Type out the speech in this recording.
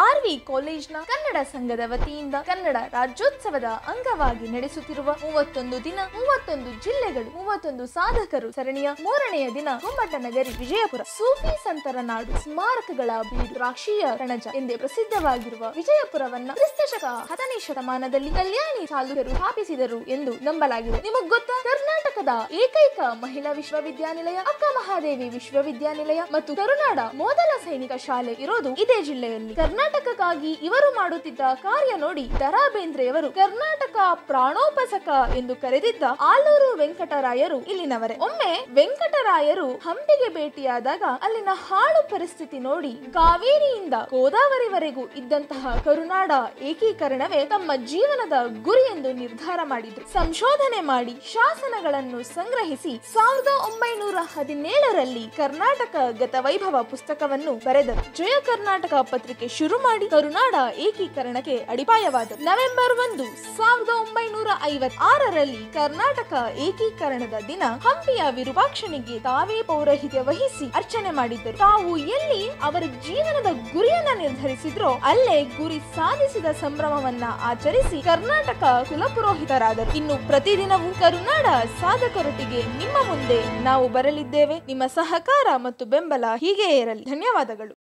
R V ಕಾಲೇಜ್ನ Kannada ಸಂಘದ ವತಿಯಿಂದ ಕನ್ನಡ ರಾಜ್ಯೋತ್ಸವದ ಅಂಗವಾಗಿ ನಡೆಸುತ್ತಿರುವ 31 ದಿನ 31 ಜಿಲ್ಲೆಗಳು 31 ಸಾಧಕರು ಸರಣಿಯ 3ನೆಯ ದಿನ ಗುಮ್ಮಟನಗರಿ ವಿಜಯಪುರ ಸೂಫಿ ಸಂತರ ನಾಡು ಸ್ಮಾರಕಗಳ ಬೀಡು ರಾಕ್ಷೀಯ ಕಣಜ ಎಂದೇ ಪ್ರಸಿದ್ಧವಾಗಿರುವ ವಿಜಯಪುರವನ್ನ ಕ್ರಿಸ್ತಶಕ 10ನೇ ಶತಮಾನದಲ್ಲಿ ಕಲ್ಯಾಣಿ ಚಾಲುಕ್ಯರು ಸ್ಥಾಪಿಸಿದರು ಎಂದು ನಂಬಲಾಗಿದೆ. ನಿಮಗ್ ಗೊತ್ತಾ? ಕರ್ನಾಟಕದ ಏಕೈಕ ಮಹಿಳಾ ವಿಶ್ವವಿದ್ಯಾನಿಲಯ ಅಕ್ಕ ಮಹಾದೇವಿ ವಿಶ್ವವಿದ್ಯಾನಿಲಯ ಮತ್ತು ಕರುನಾಡ ಮೊದಲ ಸೈನಿಕ ಶಾಲೆ ಇರೋದು ಇದೇ ಜಿಲ್ಲೆಯಲ್ಲಿ. ಕರ್ನಾಟಕಕ್ಕಾಗಿ ಇವರು ಮಾಡುತ್ತಿದ್ದ ಕಾರ್ಯ ನೋಡಿ ದ.ರಾ ಬೇಂದ್ರೆಯವರು ಕರ್ನಾಟಕ ಪ್ರಾಣೋಪಸಕ ಎಂದು ಕರೆದಿದ್ದ ಆಲೂರು ವೆಂಕಟರಾಯರು ಇಲ್ಲಿನವರೇ. ಒಮ್ಮೆ ವೆಂಕಟರಾಯರು ಹಂಪಿಗೆ ಭೇಟಿಯಾದಾಗ ಅಲ್ಲಿನ ಹಾಳು ಪರಿಸ್ಥಿತಿ ನೋಡಿ ಕಾವೇರಿಯಿಂದ ಗೋದಾವರಿವರೆಗೂ ಇದ್ದಂತಹ ಕರುನಾಡ ಏಕೀಕರಣವೇ ತಮ್ಮ ಜೀವನದ ಗುರಿ ಎಂದು ನಿರ್ಧಾರ ಮಾಡಿದ್ರು. ಸಂಶೋಧನೆ ಮಾಡಿ ಶಾಸನಗಳನ್ನು ಸಂಗ್ರಹಿಸಿ 1917ರಲ್ಲಿ ಕರ್ನಾಟಕ ಗತವೈಭವ ಪುಸ್ತಕವನ್ನು ಬರೆದರು. ಜಯ ಕರ್ನಾಟಕ ಪತ್ರಿಕೆ ಶುರು ಮಾಡಿ ಕರುನಾಡ ಏಕೀಕರಣಕ್ಕೆ ಅಡಿಪಾಯವಾದರು. ನವೆಂಬರ್ 1, 1956ರಲ್ಲಿ ಕರ್ನಾಟಕ ಏಕೀಕರಣದ ದಿನ ಹಂಪಿಯ ವಿರೂಪಾಕ್ಷನಿಗೆ ತಾವೇ ಪೌರೋಹಿತ್ಯ ವಹಿಸಿ ಅರ್ಚನೆ ಮಾಡಿದ್ದರು. ತಾವು ಎಲ್ಲಿ ಅವರ ಜೀವನದ ಗುರಿಯನ್ನ ನಿರ್ಧರಿಸಿದ್ರೋ ಅಲ್ಲೇ ಗುರಿ ಸಾಧಿಸಿದ ಸಂಭ್ರಮವನ್ನ ಆಚರಿಸಿ ಕರ್ನಾಟಕ ಕುಲಪುರೋಹಿತರಾದರು. ಇನ್ನು ಪ್ರತಿದಿನವೂ ಕರುನಾಡ ಸಾಧಕರೊಟ್ಟಿಗೆ ನಿಮ್ಮ ಮುಂದೆ ನಾವು ಬರಲಿದ್ದೇವೆ. ನಿಮ್ಮ ಸಹಕಾರ ಮತ್ತು ಬೆಂಬಲ ಹೀಗೆ ಇರಲಿ. ಧನ್ಯವಾದಗಳು.